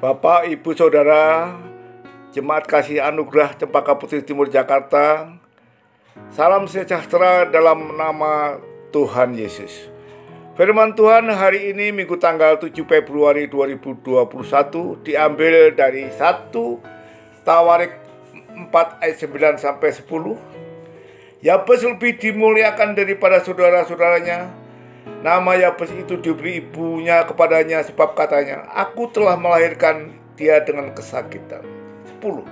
Bapak, Ibu, Saudara, Jemaat Kasih Anugerah Cempaka Putih Timur Jakarta, salam sejahtera dalam nama Tuhan Yesus. Firman Tuhan hari ini Minggu tanggal 7 Februari 2021 diambil dari 1 Tawarik 4 ayat 9 sampai 10. Yabes lebih dimuliakan daripada saudara-saudaranya. Nama Yabes itu diberi ibunya kepadanya sebab katanya, aku telah melahirkan dia dengan kesakitan. 10.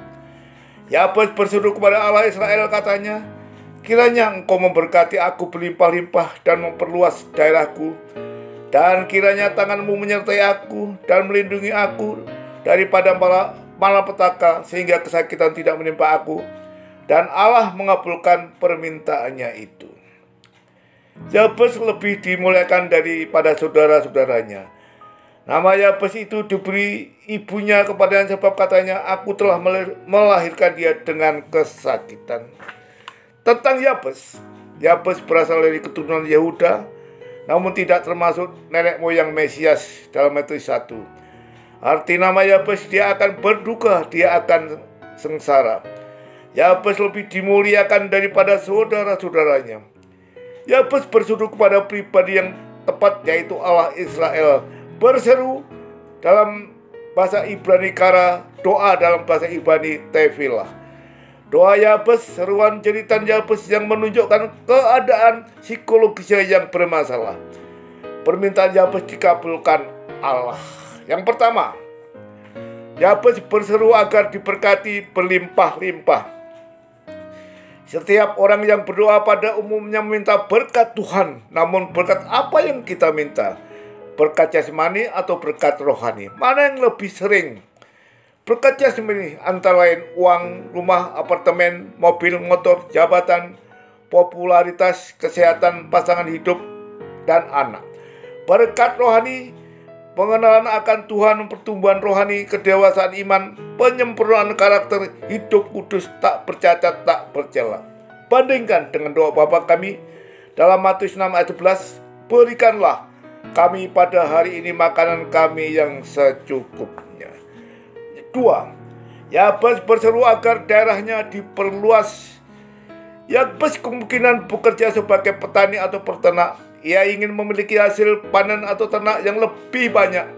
Yabes berseru kepada Allah Israel katanya, kiranya engkau memberkati aku berlimpah-limpah dan memperluas daerahku, dan kiranya tanganmu menyertai aku dan melindungi aku daripada malapetaka sehingga kesakitan tidak menimpa aku. Dan Allah mengabulkan permintaannya itu. Yabes lebih dimuliakan daripada saudara-saudaranya. Nama Yabes itu diberi ibunya kepadanya sebab katanya, aku telah melahirkan dia dengan kesakitan. Tentang Yabes, Yabes berasal dari keturunan Yehuda, namun tidak termasuk nenek moyang Mesias dalam Matius 1. Arti nama Yabes, dia akan berduka, dia akan sengsara. Yabes lebih dimuliakan daripada saudara-saudaranya. Yabes berseru kepada pribadi yang tepat, yaitu Allah Israel. Berseru dalam bahasa Ibrani kara, doa dalam bahasa Ibrani tefilah. Doa Yabes, seruan jeritan Yabes yang menunjukkan keadaan psikologisnya yang bermasalah. Permintaan Yabes dikabulkan Allah. Yang pertama, Yabes berseru agar diberkati berlimpah-limpah. Setiap orang yang berdoa pada umumnya meminta berkat Tuhan. Namun berkat apa yang kita minta? Berkat jasmani atau berkat rohani? Mana yang lebih sering? Berkat jasmani antara lain uang, rumah, apartemen, mobil, motor, jabatan, popularitas, kesehatan, pasangan hidup, dan anak. Berkat rohani, pengenalan akan Tuhan, pertumbuhan rohani, kedewasaan iman, penyempurnaan karakter, hidup kudus, tak bercacat, tak bercela. Bandingkan dengan doa Bapa kami dalam Matius 6 ayat 11, berikanlah kami pada hari ini makanan kami yang secukupnya. 2. Yabes berseru agar daerahnya diperluas. Yabes kemungkinan bekerja sebagai petani atau peternak. Ia ingin memiliki hasil panen atau ternak yang lebih banyak,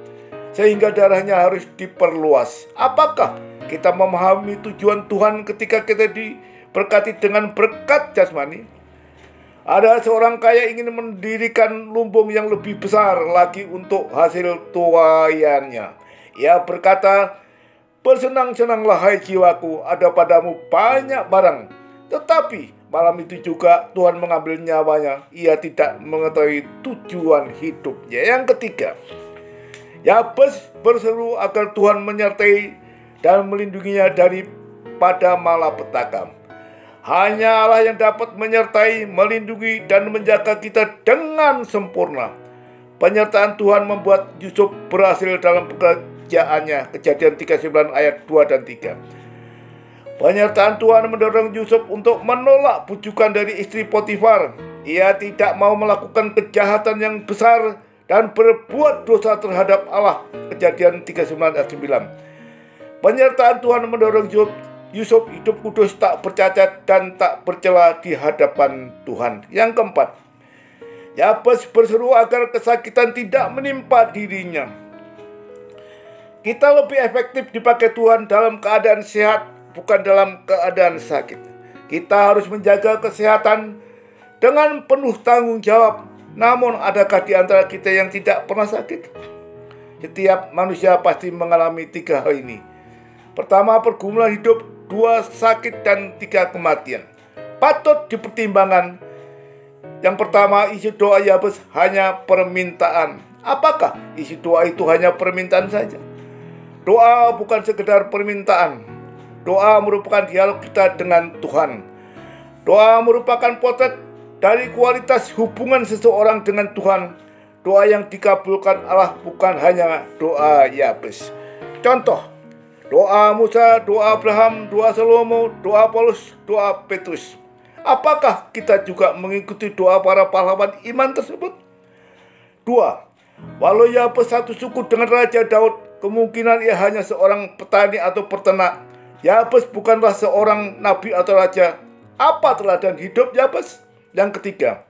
sehingga daerahnya harus diperluas. Apakah kita memahami tujuan Tuhan ketika kita diberkati dengan berkat jasmani? Ada seorang kaya ingin mendirikan lumbung yang lebih besar lagi untuk hasil tuaiannya. Ia berkata, bersenang-senanglah hai jiwaku, ada padamu banyak barang. Tetapi malam itu juga Tuhan mengambil nyawanya. Ia tidak mengetahui tujuan hidupnya. Yang ketiga, Yabes berseru agar Tuhan menyertai dan melindunginya daripada malapetaka. Hanya Allah yang dapat menyertai, melindungi, dan menjaga kita dengan sempurna. Penyertaan Tuhan membuat Yusuf berhasil dalam pekerjaannya. Kejadian 39 ayat 2 dan 3. Penyertaan Tuhan mendorong Yusuf untuk menolak bujukan dari istri Potifar. Ia tidak mau melakukan kejahatan yang besar dan berbuat dosa terhadap Allah. Kejadian 39 ayat 9. Penyertaan Tuhan mendorong Yusuf hidup kudus, tak bercacat dan tak bercela di hadapan Tuhan. Yang keempat, Yabes berseru agar kesakitan tidak menimpa dirinya. Kita lebih efektif dipakai Tuhan dalam keadaan sehat, bukan dalam keadaan sakit. Kita harus menjaga kesehatan dengan penuh tanggung jawab. Namun adakah di antara kita yang tidak pernah sakit? Setiap manusia pasti mengalami 3 hal ini. Pertama, pergumulan hidup. 2, sakit. Dan 3, kematian. Patut dipertimbangkan. Yang pertama, isi doa Yabes hanya permintaan. Apakah isi doa itu hanya permintaan saja? Doa bukan sekedar permintaan. Doa merupakan dialog kita dengan Tuhan. Doa merupakan potret dari kualitas hubungan seseorang dengan Tuhan. Doa yang dikabulkan Allah bukan hanya doa Yabes. Contoh, doa Musa, doa Abraham, doa Salomo, doa Paulus, doa Petrus. Apakah kita juga mengikuti doa para pahlawan iman tersebut? 2. Walau Yabes satu suku dengan Raja Daud, kemungkinan ia hanya seorang petani atau peternak. Yabes bukanlah seorang nabi atau raja. Apa teladan hidup Yabes? Yang ketiga,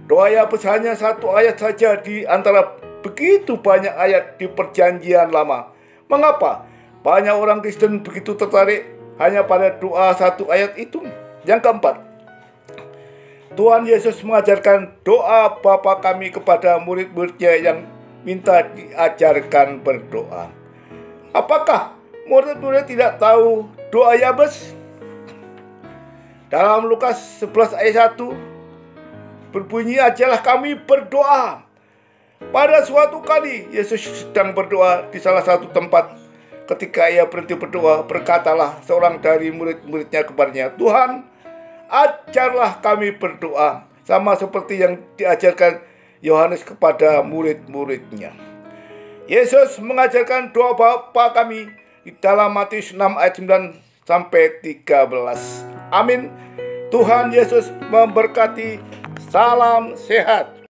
doa Yabes hanya satu ayat saja di antara begitu banyak ayat di Perjanjian Lama. Mengapa banyak orang Kristen begitu tertarik hanya pada doa satu ayat itu? Yang keempat, Tuhan Yesus mengajarkan doa Bapa kami kepada murid-muridnya yang minta diajarkan berdoa. Apakah murid-murid tidak tahu doa Yabes? Dalam Lukas 11 ayat 1 berbunyi, ajalah kami berdoa. Pada suatu kali Yesus sedang berdoa di salah satu tempat. Ketika ia berhenti berdoa, berkatalah seorang dari murid-muridnya kepadanya, Tuhan, ajarlah kami berdoa, sama seperti yang diajarkan Yohanes kepada murid-muridnya. Yesus mengajarkan doa Bapa kami di dalam Matius 6 ayat 9 sampai 13. Amin. Tuhan Yesus memberkati. Salam sehat.